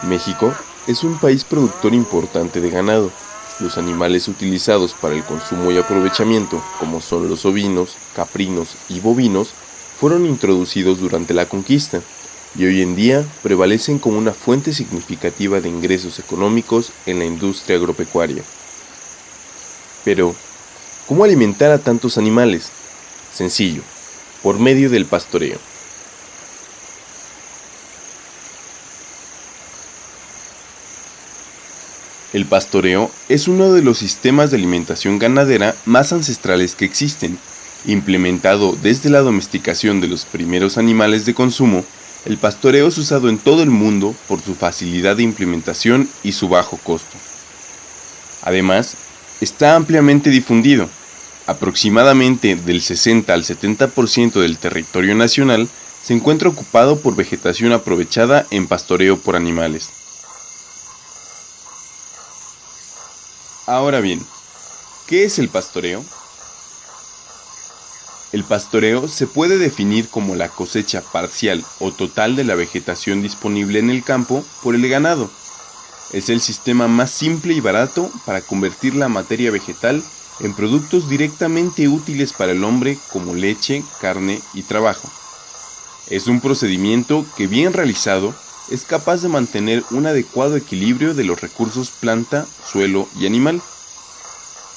México es un país productor importante de ganado. Los animales utilizados para el consumo y aprovechamiento, como son los ovinos, caprinos y bovinos, fueron introducidos durante la conquista y hoy en día prevalecen como una fuente significativa de ingresos económicos en la industria agropecuaria. Pero, ¿cómo alimentar a tantos animales? Sencillo, por medio del pastoreo. El pastoreo es uno de los sistemas de alimentación ganadera más ancestrales que existen. Implementado desde la domesticación de los primeros animales de consumo, el pastoreo es usado en todo el mundo por su facilidad de implementación y su bajo costo. Además, está ampliamente difundido. Aproximadamente del 60 al 70% del territorio nacional se encuentra ocupado por vegetación aprovechada en pastoreo por animales. Ahora bien, ¿qué es el pastoreo? El pastoreo se puede definir como la cosecha parcial o total de la vegetación disponible en el campo por el ganado. Es el sistema más simple y barato para convertir la materia vegetal en productos directamente útiles para el hombre como leche, carne y trabajo. Es un procedimiento que, bien realizado, es capaz de mantener un adecuado equilibrio de los recursos planta, suelo y animal.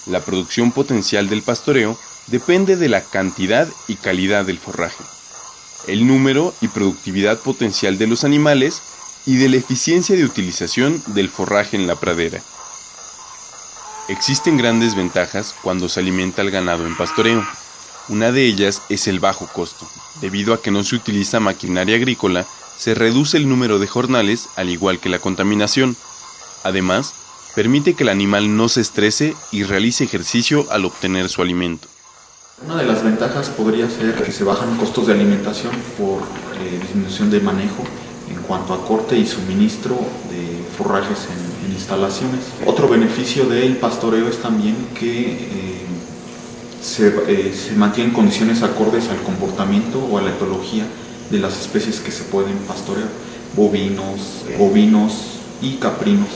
La producción potencial del pastoreo depende de la cantidad y calidad del forraje, el número y productividad potencial de los animales y de la eficiencia de utilización del forraje en la pradera. Existen grandes ventajas cuando se alimenta el ganado en pastoreo. Una de ellas es el bajo costo. Debido a que no se utiliza maquinaria agrícola, se reduce el número de jornales, al igual que la contaminación. Además, permite que el animal no se estrese y realice ejercicio al obtener su alimento. Una de las ventajas podría ser que se bajan costos de alimentación por disminución de manejo en cuanto a corte y suministro de forrajes en instalaciones. Otro beneficio del pastoreo es también que se mantienen condiciones acordes al comportamiento o a la etología de las especies que se pueden pastorear, bovinos, ovinos y caprinos.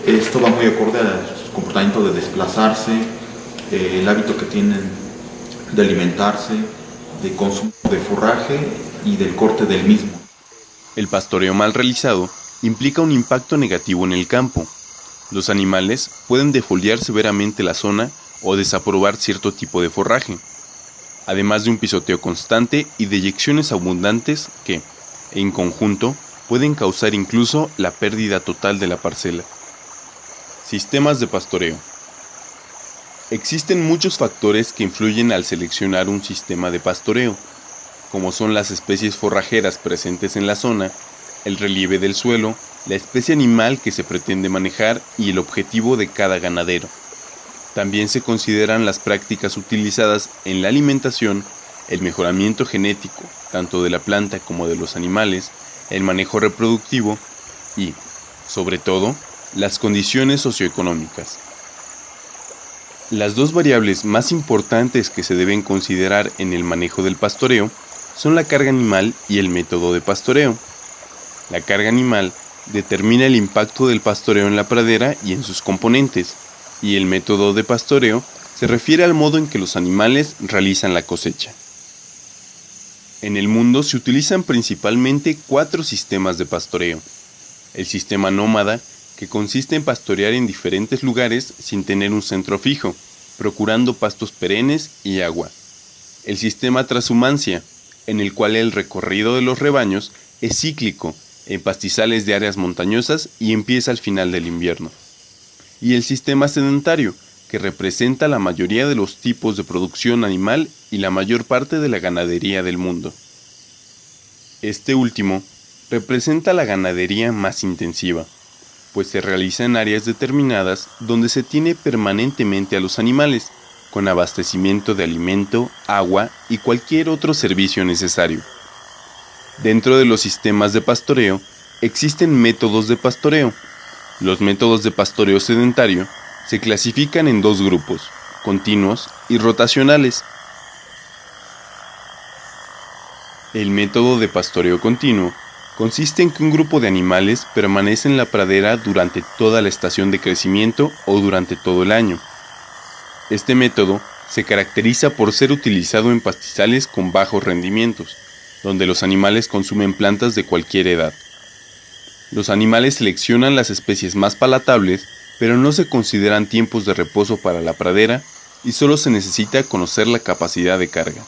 Esto va muy acorde a su comportamiento de desplazarse, el hábito que tienen de alimentarse, de consumo de forraje y del corte del mismo. El pastoreo mal realizado implica un impacto negativo en el campo. Los animales pueden defoliar severamente la zona o desaprobar cierto tipo de forraje, además de un pisoteo constante y deyecciones abundantes que, en conjunto, pueden causar incluso la pérdida total de la parcela. Sistemas de pastoreo. Existen muchos factores que influyen al seleccionar un sistema de pastoreo, como son las especies forrajeras presentes en la zona, el relieve del suelo, la especie animal que se pretende manejar y el objetivo de cada ganadero. También se consideran las prácticas utilizadas en la alimentación, el mejoramiento genético, tanto de la planta como de los animales, el manejo reproductivo y, sobre todo, las condiciones socioeconómicas. Las dos variables más importantes que se deben considerar en el manejo del pastoreo son la carga animal y el método de pastoreo. La carga animal determina el impacto del pastoreo en la pradera y en sus componentes, y el método de pastoreo se refiere al modo en que los animales realizan la cosecha. En el mundo se utilizan principalmente 4 sistemas de pastoreo. El sistema nómada, que consiste en pastorear en diferentes lugares sin tener un centro fijo, procurando pastos perennes y agua. El sistema transhumancia, en el cual el recorrido de los rebaños es cíclico, en pastizales de áreas montañosas y empieza al final del invierno. Y el sistema sedentario, que representa la mayoría de los tipos de producción animal y la mayor parte de la ganadería del mundo. Este último representa la ganadería más intensiva, pues se realiza en áreas determinadas donde se tiene permanentemente a los animales, con abastecimiento de alimento, agua y cualquier otro servicio necesario. Dentro de los sistemas de pastoreo existen métodos de pastoreo. Los métodos de pastoreo sedentario se clasifican en 2 grupos, continuos y rotacionales. El método de pastoreo continuo consiste en que un grupo de animales permanece en la pradera durante toda la estación de crecimiento o durante todo el año. Este método se caracteriza por ser utilizado en pastizales con bajos rendimientos, donde los animales consumen plantas de cualquier edad. Los animales seleccionan las especies más palatables, pero no se consideran tiempos de reposo para la pradera y solo se necesita conocer la capacidad de carga.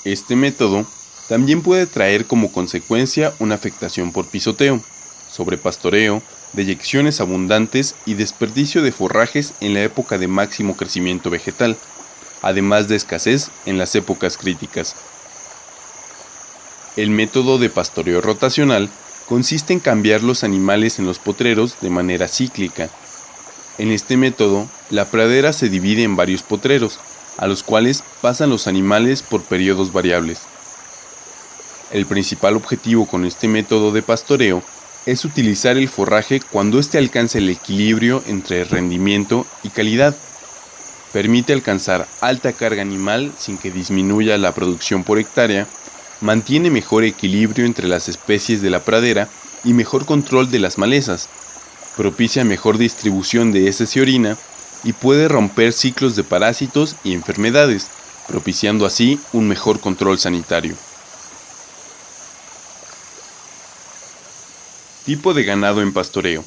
Este método también puede traer como consecuencia una afectación por pisoteo, sobrepastoreo, deyecciones abundantes y desperdicio de forrajes en la época de máximo crecimiento vegetal, además de escasez en las épocas críticas. El método de pastoreo rotacional consiste en cambiar los animales en los potreros de manera cíclica. En este método, la pradera se divide en varios potreros, a los cuales pasan los animales por periodos variables. El principal objetivo con este método de pastoreo es utilizar el forraje cuando éste alcanza el equilibrio entre rendimiento y calidad. Permite alcanzar alta carga animal sin que disminuya la producción por hectárea, mantiene mejor equilibrio entre las especies de la pradera y mejor control de las malezas, propicia mejor distribución de heces y orina y puede romper ciclos de parásitos y enfermedades, propiciando así un mejor control sanitario. Tipo de ganado en pastoreo.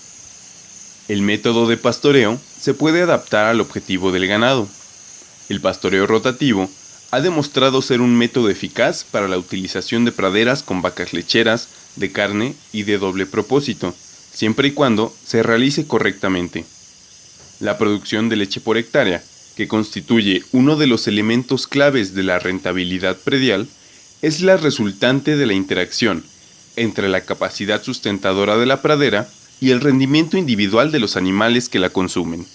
El método de pastoreo se puede adaptar al objetivo del ganado. El pastoreo rotativo ha demostrado ser un método eficaz para la utilización de praderas con vacas lecheras, de carne y de doble propósito, siempre y cuando se realice correctamente. La producción de leche por hectárea, que constituye uno de los elementos claves de la rentabilidad predial, es la resultante de la interacción entre la capacidad sustentadora de la pradera y el rendimiento individual de los animales que la consumen.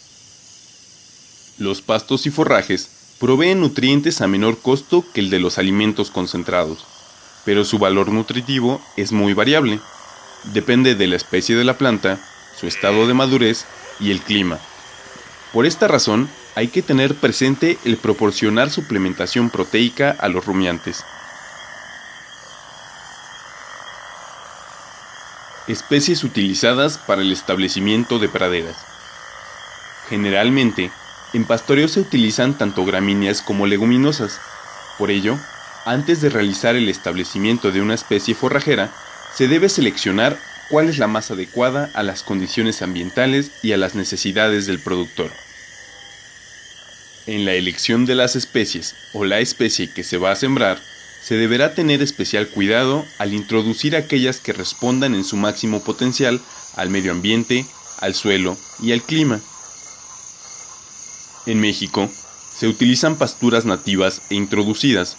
Los pastos y forrajes proveen nutrientes a menor costo que el de los alimentos concentrados, pero su valor nutritivo es muy variable. Depende de la especie de la planta, su estado de madurez y el clima. Por esta razón, hay que tener presente el proporcionar suplementación proteica a los rumiantes. Especies utilizadas para el establecimiento de praderas. Generalmente, en pastoreo se utilizan tanto gramíneas como leguminosas. Por ello, antes de realizar el establecimiento de una especie forrajera, se debe seleccionar cuál es la más adecuada a las condiciones ambientales y a las necesidades del productor. En la elección de las especies o la especie que se va a sembrar, se deberá tener especial cuidado al introducir aquellas que respondan en su máximo potencial al medio ambiente, al suelo y al clima. En México, se utilizan pasturas nativas e introducidas.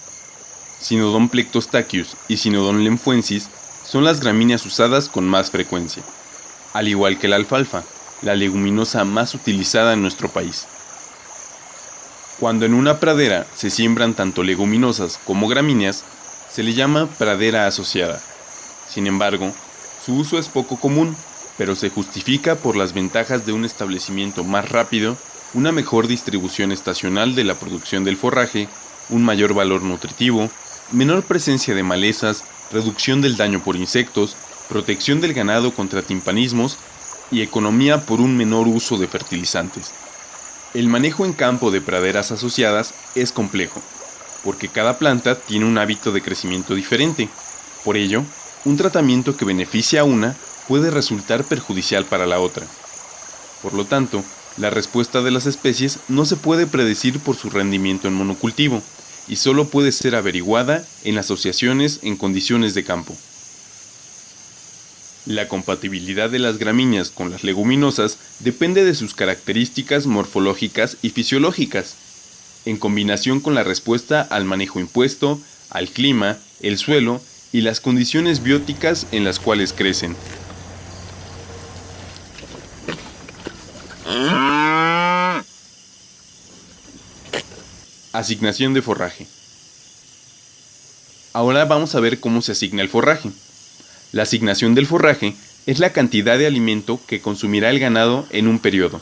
Cynodon plectostachys y Cynodon lemphuensis son las gramíneas usadas con más frecuencia, al igual que la alfalfa, la leguminosa más utilizada en nuestro país. Cuando en una pradera se siembran tanto leguminosas como gramíneas, se le llama pradera asociada. Sin embargo, su uso es poco común, pero se justifica por las ventajas de un establecimiento más rápido, una mejor distribución estacional de la producción del forraje, un mayor valor nutritivo, menor presencia de malezas, reducción del daño por insectos, protección del ganado contra timpanismos y economía por un menor uso de fertilizantes. El manejo en campo de praderas asociadas es complejo, porque cada planta tiene un hábito de crecimiento diferente. Por ello, un tratamiento que beneficia a una puede resultar perjudicial para la otra. Por lo tanto, la respuesta de las especies no se puede predecir por su rendimiento en monocultivo, y solo puede ser averiguada en asociaciones en condiciones de campo. La compatibilidad de las gramíneas con las leguminosas depende de sus características morfológicas y fisiológicas, en combinación con la respuesta al manejo impuesto, al clima, el suelo y las condiciones bióticas en las cuales crecen. Asignación de forraje. Ahora vamos a ver cómo se asigna el forraje. La asignación del forraje es la cantidad de alimento que consumirá el ganado en un periodo.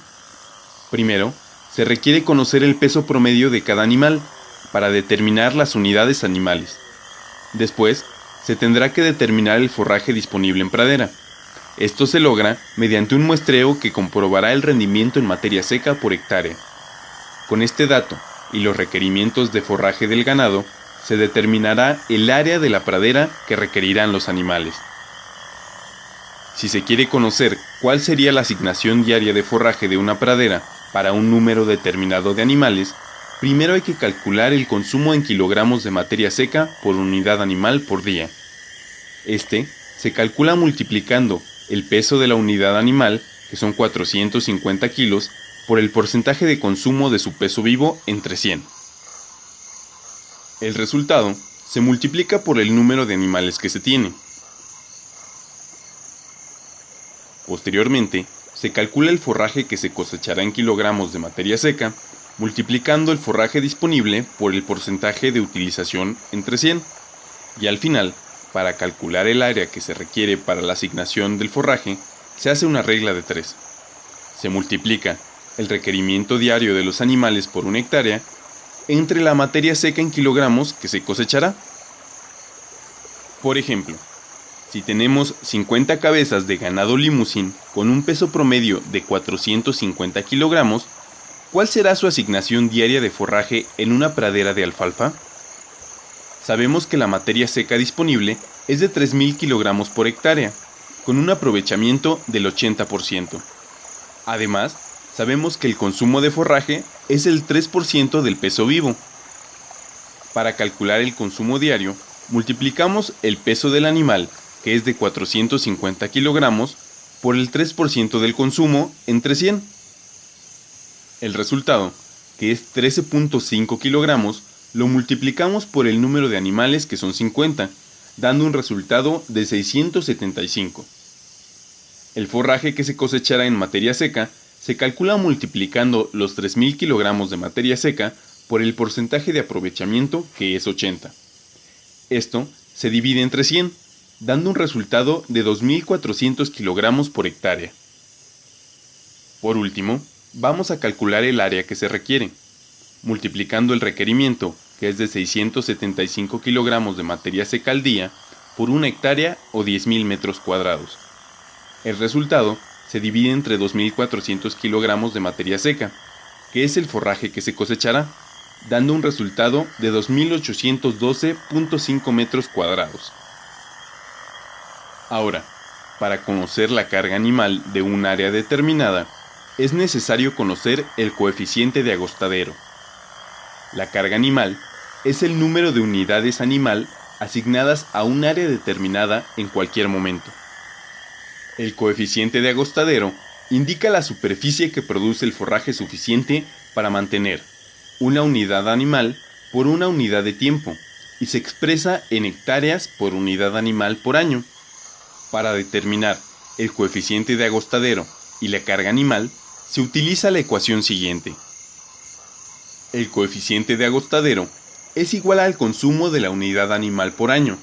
Primero, se requiere conocer el peso promedio de cada animal para determinar las unidades animales. Después, se tendrá que determinar el forraje disponible en pradera. Esto se logra mediante un muestreo que comprobará el rendimiento en materia seca por hectárea. Con este dato y los requerimientos de forraje del ganado, se determinará el área de la pradera que requerirán los animales. Si se quiere conocer cuál sería la asignación diaria de forraje de una pradera para un número determinado de animales, primero hay que calcular el consumo en kilogramos de materia seca por unidad animal por día. Este se calcula multiplicando el peso de la unidad animal, que son 450 kilos, por el porcentaje de consumo de su peso vivo entre 100. El resultado se multiplica por el número de animales que se tiene. Posteriormente, se calcula el forraje que se cosechará en kilogramos de materia seca, multiplicando el forraje disponible por el porcentaje de utilización entre 100. Y al final, para calcular el área que se requiere para la asignación del forraje, se hace una regla de 3. Se multiplica el requerimiento diario de los animales por una hectárea entre la materia seca en kilogramos que se cosechará. Por ejemplo, si tenemos 50 cabezas de ganado limusín con un peso promedio de 450 kilogramos, ¿cuál será su asignación diaria de forraje en una pradera de alfalfa? Sabemos que la materia seca disponible es de 3.000 kilogramos por hectárea, con un aprovechamiento del 80%. Además, sabemos que el consumo de forraje es el 3% del peso vivo. Para calcular el consumo diario, multiplicamos el peso del animal, que es de 450 kilogramos, por el 3% del consumo entre 100. El resultado, que es 13.5 kilogramos, lo multiplicamos por el número de animales, que son 50, dando un resultado de 675. El forraje que se cosechará en materia seca se calcula multiplicando los 3.000 kilogramos de materia seca por el porcentaje de aprovechamiento, que es 80. Esto se divide entre 100, dando un resultado de 2.400 kilogramos por hectárea. Por último, vamos a calcular el área que se requiere, multiplicando el requerimiento, que es de 675 kilogramos de materia seca al día, por una hectárea o 10.000 metros cuadrados. El resultado se divide entre 2.400 kilogramos de materia seca, que es el forraje que se cosechará, dando un resultado de 2.812.5 metros cuadrados. Ahora, para conocer la carga animal de un área determinada, es necesario conocer el coeficiente de agostadero. La carga animal es el número de unidades animal asignadas a un área determinada en cualquier momento. El coeficiente de agostadero indica la superficie que produce el forraje suficiente para mantener una unidad animal por una unidad de tiempo y se expresa en hectáreas por unidad animal por año. Para determinar el coeficiente de agostadero y la carga animal, se utiliza la ecuación siguiente. El coeficiente de agostadero es igual al consumo de la unidad animal por año,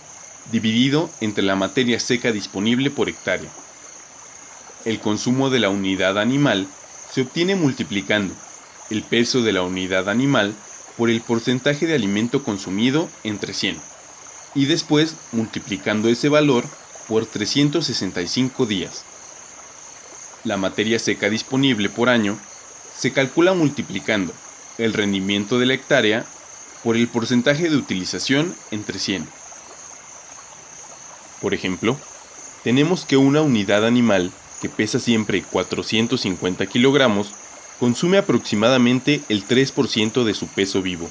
dividido entre la materia seca disponible por hectárea. El consumo de la unidad animal se obtiene multiplicando el peso de la unidad animal por el porcentaje de alimento consumido entre 100, y después multiplicando ese valor por 365 días. La materia seca disponible por año se calcula multiplicando el rendimiento de la hectárea por el porcentaje de utilización entre 100. Por ejemplo, tenemos que una unidad animal que pesa siempre 450 kilogramos consume aproximadamente el 3% de su peso vivo.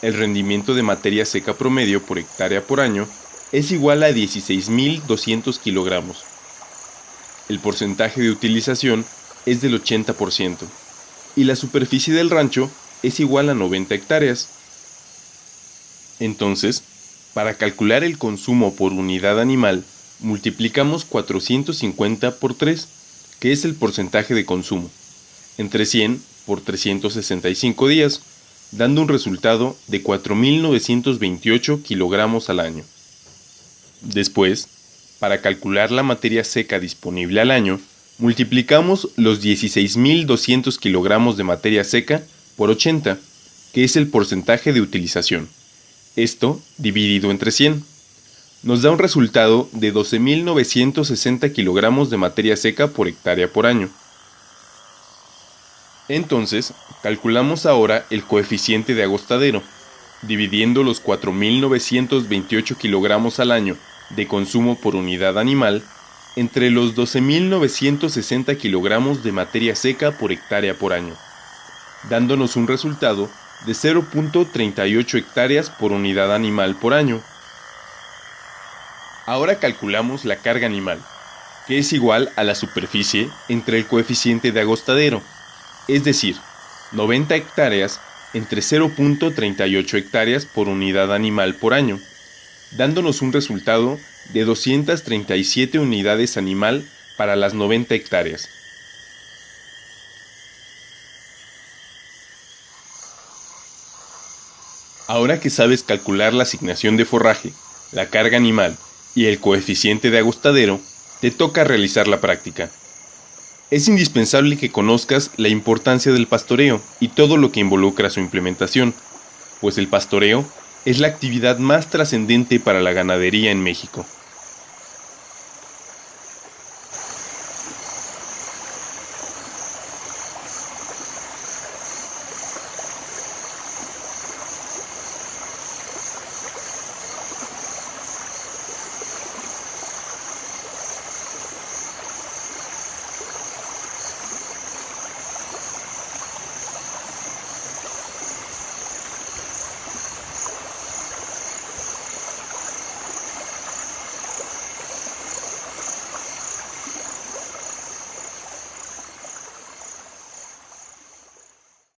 El rendimiento de materia seca promedio por hectárea por año es igual a 16.200 kilogramos. El porcentaje de utilización es del 80% y la superficie del rancho es igual a 90 hectáreas. Entonces, para calcular el consumo por unidad animal, multiplicamos 450 por 3, que es el porcentaje de consumo, entre 100 por 365 días, dando un resultado de 4.928 kilogramos al año. Después, para calcular la materia seca disponible al año, multiplicamos los 16.200 kilogramos de materia seca por 80, que es el porcentaje de utilización. Esto dividido entre 100. nos da un resultado de 12.960 kilogramos de materia seca por hectárea por año. Entonces, calculamos ahora el coeficiente de agostadero, dividiendo los 4.928 kilogramos al año de consumo por unidad animal entre los 12.960 kilogramos de materia seca por hectárea por año, dándonos un resultado de 0.38 hectáreas por unidad animal por año. Ahora calculamos la carga animal, que es igual a la superficie entre el coeficiente de agostadero, es decir, 90 hectáreas entre 0.38 hectáreas por unidad animal por año, dándonos un resultado de 237 unidades animal para las 90 hectáreas. Ahora que sabes calcular la asignación de forraje, la carga animal y el coeficiente de agostadero, te toca realizar la práctica. Es indispensable que conozcas la importancia del pastoreo y todo lo que involucra su implementación, pues el pastoreo es la actividad más trascendente para la ganadería en México.